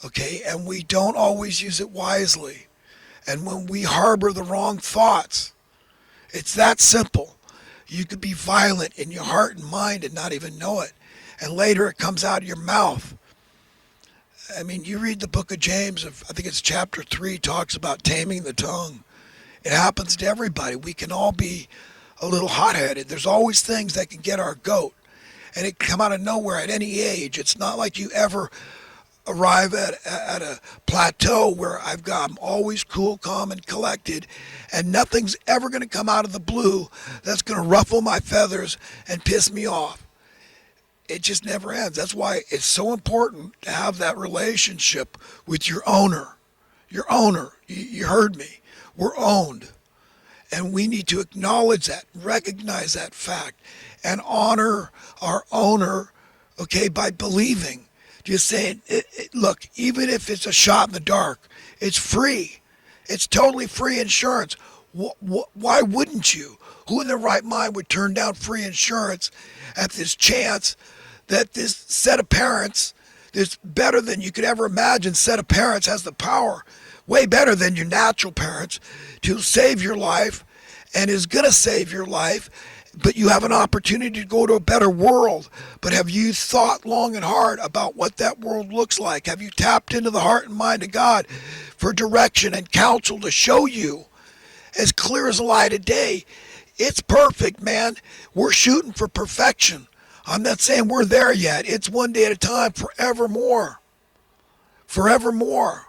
Okay, and we don't always use it wisely. And when we harbor the wrong thoughts, it's that simple. You could be violent in your heart and mind and not even know it. And later it comes out of your mouth. I mean, you read the book of James, I think it's chapter 3, talks about taming the tongue. It happens to everybody. We can all be a little hot-headed. There's always things that can get our goat. And it can come out of nowhere at any age. It's not like you ever arrive at a plateau where I'm always cool, calm, and collected, and nothing's ever going to come out of the blue that's going to ruffle my feathers and piss me off. It just never ends. That's why it's so important to have that relationship with your owner. Your owner, you heard me. We're owned. And we need to acknowledge that, recognize that fact, and honor our owner, okay, by believing. Just saying, look, even if it's a shot in the dark, it's free. It's totally free insurance. Why wouldn't you? Who in their right mind would turn down free insurance at this chance that this set of parents, this better than you could ever imagine set of parents, has the power, way better than your natural parents, to save your life and is going to save your life, but you have an opportunity to go to a better world. But have you thought long and hard about what that world looks like? Have you tapped into the heart and mind of God for direction and counsel to show you as clear as the light of day? It's perfect, man. We're shooting for perfection. I'm not saying we're there yet. It's one day at a time, forevermore. Forevermore.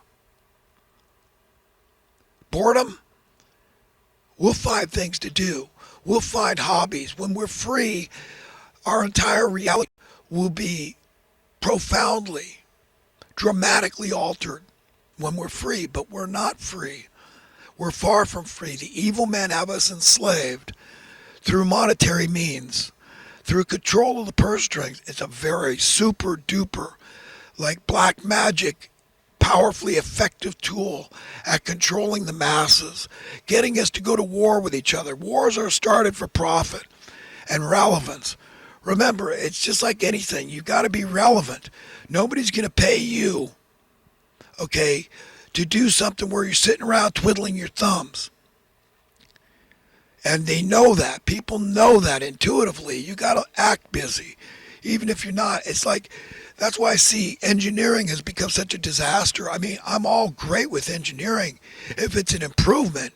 Boredom? We'll find things to do. We'll find hobbies. When we're free, our entire reality will be profoundly, dramatically altered when we're free, but we're not free. We're far from free. The evil men have us enslaved through monetary means, through control of the purse strings. It's a very super duper, like black magic, powerfully effective tool at controlling the masses, getting us to go to war with each other. Wars are started for profit and relevance. Remember, it's just like anything. You've got to be relevant. Nobody's going to pay you, okay, to do something where you're sitting around twiddling your thumbs. And they know that. People know that intuitively. You got to act busy, even if you're not. It's like, that's why I see engineering has become such a disaster. I mean, I'm all great with engineering if it's an improvement,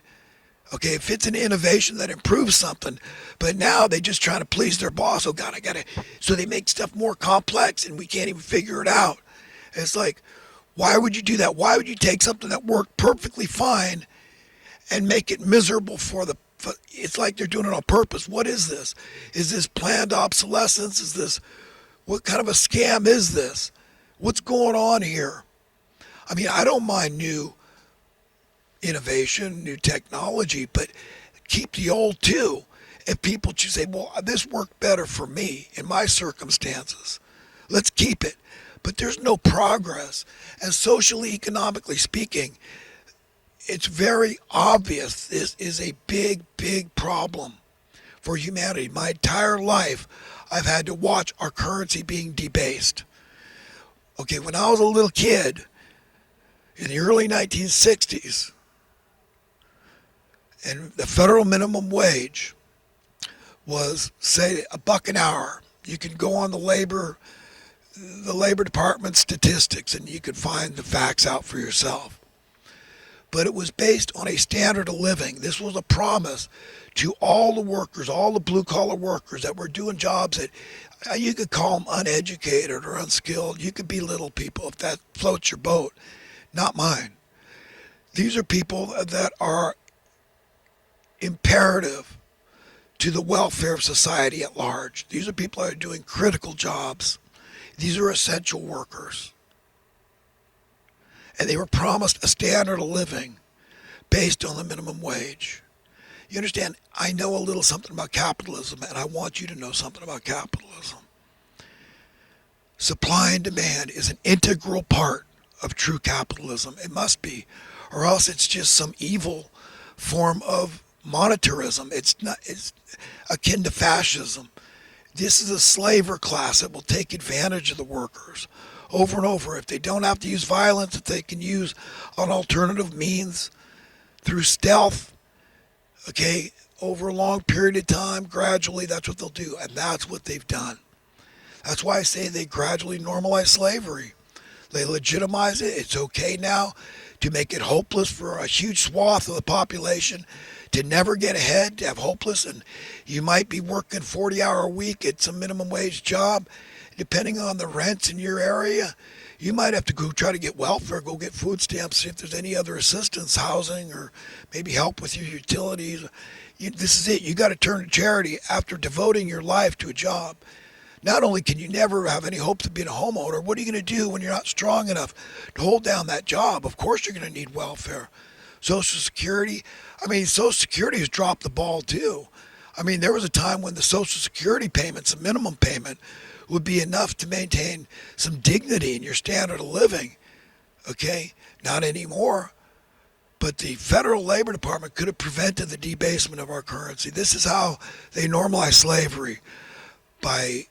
okay, if it's an innovation that improves something. But now they just trying to please their boss. Oh, God, I got to. So they make stuff more complex and we can't even figure it out. And it's like, why would you do that? Why would you take something that worked perfectly fine and make it miserable for the. It's like they're doing it on purpose. What is this? Is this planned obsolescence? Is this. What kind of a scam is this? What's going on here? I mean, I don't mind new innovation, new technology, but keep the old too. If people just say, well, this worked better for me in my circumstances, let's keep it. But there's no progress. And socially, economically speaking, it's very obvious this is a big, big problem for humanity. My entire life, I've had to watch our currency being debased. Okay, when I was a little kid in the early 1960s, and the federal minimum wage was, say, $1 an hour. You could go on the Labor Department statistics and you could find the facts out for yourself. But it was based on a standard of living. This was a promise to all the workers, all the blue-collar workers that were doing jobs that you could call them uneducated or unskilled. You could belittle people if that floats your boat. Not mine. These are people that are imperative to the welfare of society at large. These are people that are doing critical jobs. These are essential workers. And they were promised a standard of living based on the minimum wage. You understand, I know a little something about capitalism, and I want you to know something about capitalism. Supply and demand is an integral part of true capitalism. It must be, or else it's just some evil form of monetarism. It's akin to fascism. This is a slaver class that will take advantage of the workers. over and over. If they don't have to use violence, if they can use an alternative means through stealth, okay, over a long period of time, gradually, that's what they'll do. And that's what they've done. That's why I say they gradually normalize slavery. They legitimize it. It's okay now to make it hopeless for a huge swath of the population to never get ahead, to have hopeless. And you might be working 40-hour a week at some minimum wage job. Depending on the rents in your area, you might have to go try to get welfare, go get food stamps, see if there's any other assistance, housing, or maybe help with your utilities. This is it. You got to turn to charity after devoting your life to a job. Not only can you never have any hope to being a homeowner, what are you going to do when you're not strong enough to hold down that job? Of course you're going to need welfare. Social Security, Social Security has dropped the ball too. There was a time when the Social Security payments, the minimum payment, would be enough to maintain some dignity in your standard of living. Okay? Not anymore. But the Federal Labor Department could have prevented the debasement of our currency. This is how they normalize slavery, by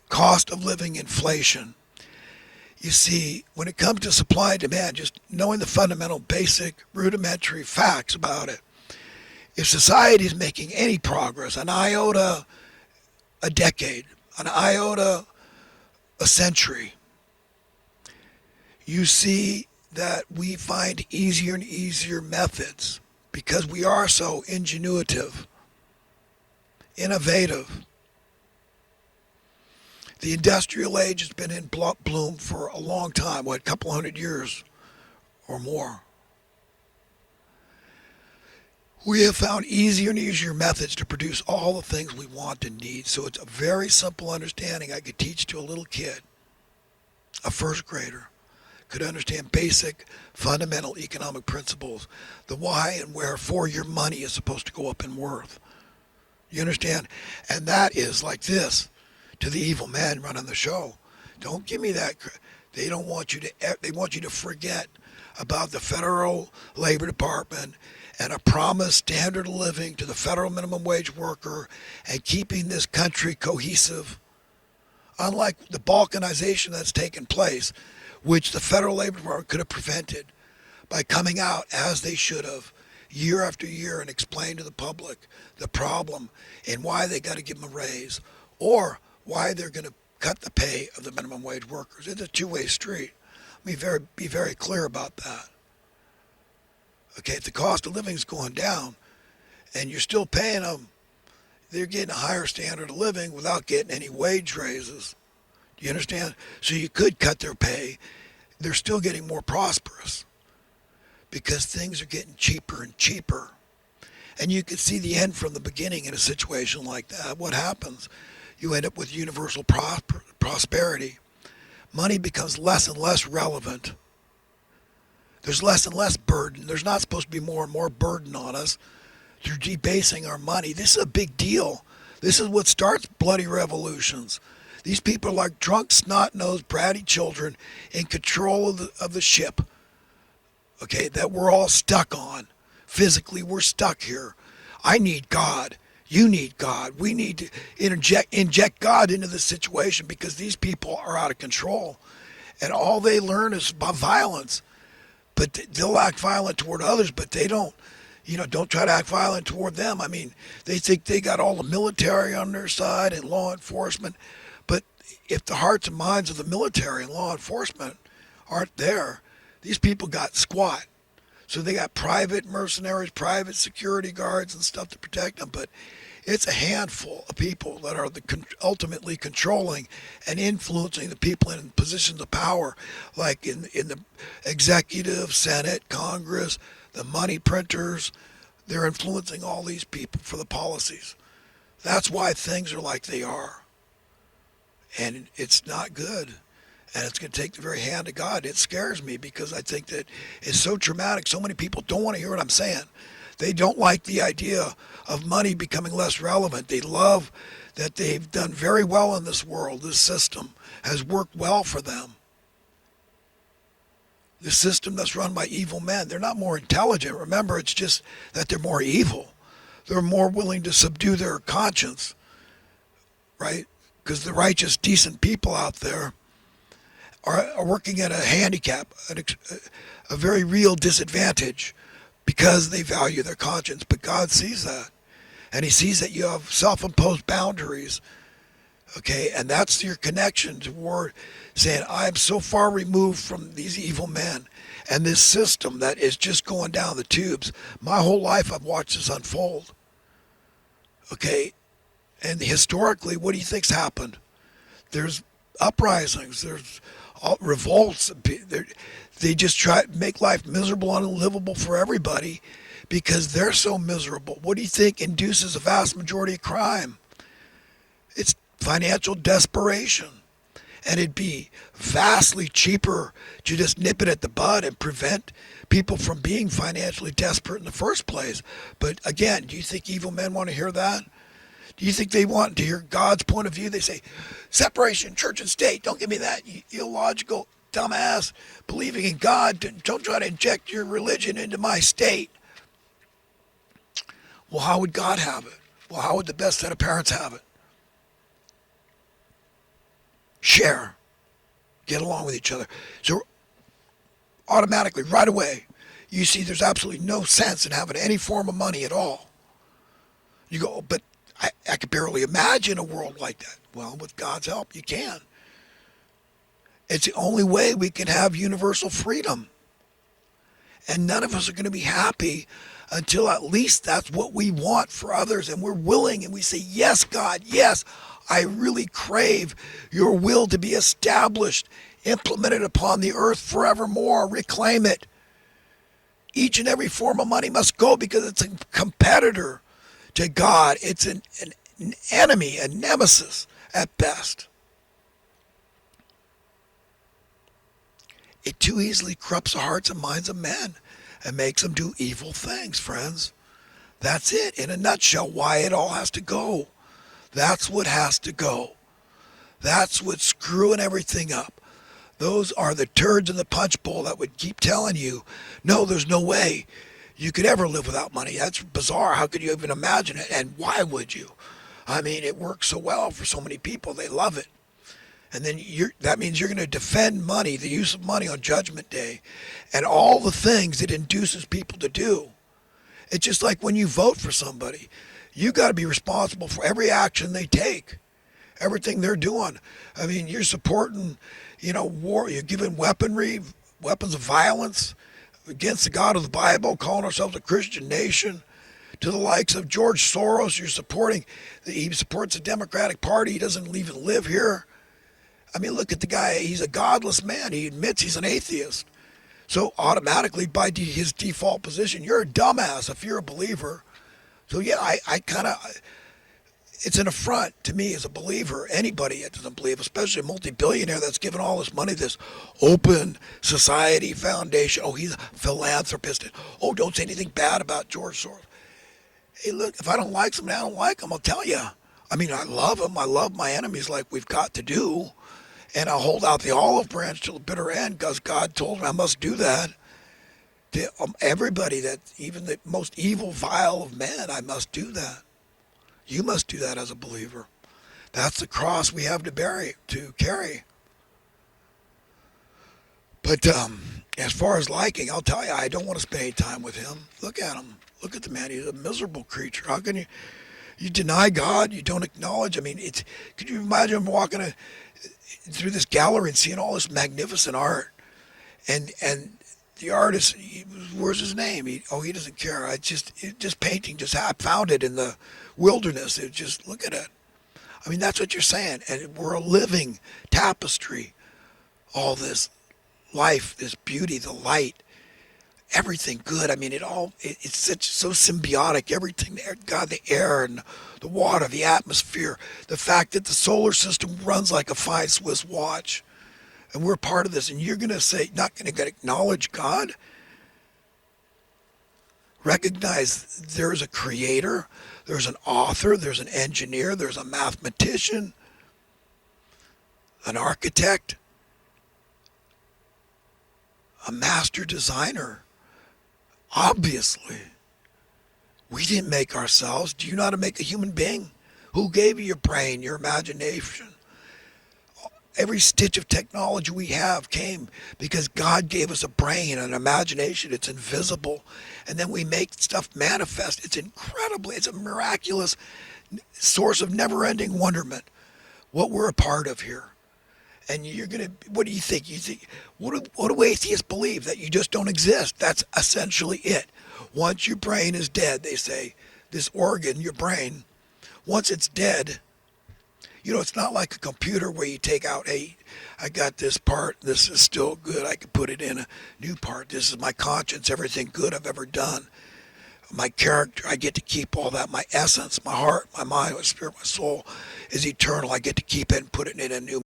cost of living inflation. You see, when it comes to supply and demand, just knowing the fundamental, basic, rudimentary facts about it, if society is making any progress, an iota a decade, an iota a century, you see that we find easier and easier methods because we are so ingenuitive, innovative. The industrial age has been in bloom for a long time, a couple hundred years or more. We have found easier and easier methods to produce all the things we want and need. So it's a very simple understanding I could teach to a little kid, a first grader, could understand basic, fundamental economic principles, the why and wherefore your money is supposed to go up in worth. You understand? And that is like this. To the evil man running the show, don't give me that. They don't want you to. They want you to forget about the Federal Labor Department and a promised standard of living to the federal minimum wage worker and keeping this country cohesive. Unlike the balkanization that's taken place, which the Federal Labor Department could have prevented by coming out as they should have, year after year, and explain to the public the problem and why they got to give them a raise, or why they're going to cut the pay of the minimum wage workers. It's a two-way street. Be very clear about that. Okay, if the cost of living is going down and you're still paying them, they're getting a higher standard of living without getting any wage raises. Do you understand? So you could cut their pay. They're still getting more prosperous because things are getting cheaper and cheaper. And you can see the end from the beginning in a situation like that. What happens? You end up with universal prosperity. Money becomes less and less relevant. There's less and less burden. There's not supposed to be more and more burden on us through debasing our money. This is a big deal. This is what starts bloody revolutions. These people are like drunk, snot-nosed, bratty children in control of the ship, okay, that we're all stuck on. Physically, we're stuck here. I need God. You need God. We need to inject God into the situation because these people are out of control. And all they learn is about violence. But they'll act violent toward others, but they don't try to act violent toward them. They think they got all the military on their side and law enforcement. But if the hearts and minds of the military and law enforcement aren't there, these people got squat. So they got private mercenaries, private security guards and stuff to protect them. But it's a handful of people that are ultimately controlling and influencing the people in positions of power, like in the executive, Senate, Congress, the money printers. They're influencing all these people for the policies. That's why things are like they are. And it's not good. And it's going to take the very hand of God. It scares me because I think that it's so traumatic. So many people don't want to hear what I'm saying. They don't like the idea of money becoming less relevant. They love that they've done very well in this world. This system has worked well for them. The system that's run by evil men. They're not more intelligent. Remember, it's just that they're more evil. They're more willing to subdue their conscience, right? Because the righteous, decent people out there are working at a handicap, a very real disadvantage because they value their conscience. But God sees that. And he sees that you have self-imposed boundaries. Okay, and that's your connection toward saying, I'm so far removed from these evil men and this system that is just going down the tubes. My whole life I've watched this unfold. Okay, and historically, what do you think's happened? There's uprisings, there's revolts. They just try to make life miserable and unlivable for everybody because they're so miserable. What do you think induces a vast majority of crime? It's financial desperation. And it'd be vastly cheaper to just nip it at the bud and prevent people from being financially desperate in the first place. But again, do you think evil men want to hear that? Do you think they want to hear God's point of view? They say, separation, church and state. Don't give me that, you illogical dumbass. Believing in God, don't try to inject your religion into my state. Well, how would God have it? Well, how would the best set of parents have it? Share. Get along with each other. So automatically, right away, you see there's absolutely no sense in having any form of money at all. You go, but I could barely imagine a world like that. Well, with God's help, you can. It's the only way we can have universal freedom. And none of us are going to be happy until at least that's what we want for others. And we're willing and we say, yes, God, yes, I really crave your will to be established, implemented upon the earth forevermore. Reclaim it. Each and every form of money must go because it's a competitor to God. It's an enemy, a nemesis at best. It too easily corrupts the hearts and minds of men and makes them do evil things, friends. That's it, in a nutshell, why it all has to go. That's what has to go. That's what's screwing everything up. Those are the turds in the punch bowl that would keep telling you, no, there's no way you could ever live without money. That's bizarre. How could you even imagine it? And why would you? I mean, it works so well for so many people. They love it. And then that means you're going to defend money, the use of money on Judgment Day, and all the things it induces people to do. It's just like when you vote for somebody. You got to be responsible for every action they take, everything they're doing. I mean, you're supporting, war. You're giving weapons of violence against the God of the Bible, calling ourselves a Christian nation. To the likes of George Soros, you're supporting. He supports the Democratic Party. He doesn't even live here. I mean, look at the guy. He's a godless man. He admits he's an atheist. So automatically, by his default position, you're a dumbass if you're a believer. So yeah, I kind of, it's an affront to me as a believer, anybody that doesn't believe, especially a multi-billionaire that's given all this money, this open society foundation. Oh, he's a philanthropist. Oh, don't say anything bad about George Soros. Hey, look, if I don't like somebody, I don't like them, I'll tell you. I mean, I love them. I love my enemies like we've got to do. And I'll hold out the olive branch till the bitter end because God told me I must do that. To everybody, that even the most evil, vile of men, I must do that. You must do that as a believer. That's the cross we have to carry. But as far as liking, I'll tell you, I don't want to spend any time with him. Look at him. Look at the man. He's a miserable creature. How can you deny God? You don't acknowledge. I mean, could you imagine him walking through this gallery and seeing all this magnificent art, and the artist, where's his name? He doesn't care. Just painting. I found it in the wilderness. Look at it. I mean, that's what you're saying. And we're a living tapestry. All this life, this beauty, the light, everything good. I mean, it's so symbiotic. Everything there, God, the air and the water, the atmosphere, the fact that the solar system runs like a fine Swiss watch. And we're part of this, and you're going to say, not going to acknowledge God? Recognize there's a creator, there's an author, there's an engineer, there's a mathematician, an architect, a master designer. Obviously, we didn't make ourselves. Do you know how to make a human being? Who gave you your brain, your imagination? Every stitch of technology we have came because God gave us a brain, an imagination. It's invisible. And then we make stuff manifest. It's a miraculous source of never-ending wonderment, what we're a part of here. And what do you think? What do atheists believe? That you just don't exist. That's essentially it. Once your brain is dead, they say, this organ, your brain, once it's dead, it's not like a computer where you take out, hey, I got this part, this is still good, I can put it in a new part, this is my conscience, everything good I've ever done. My character, I get to keep all that. My essence, my heart, my mind, my spirit, my soul is eternal. I get to keep it and put it in a new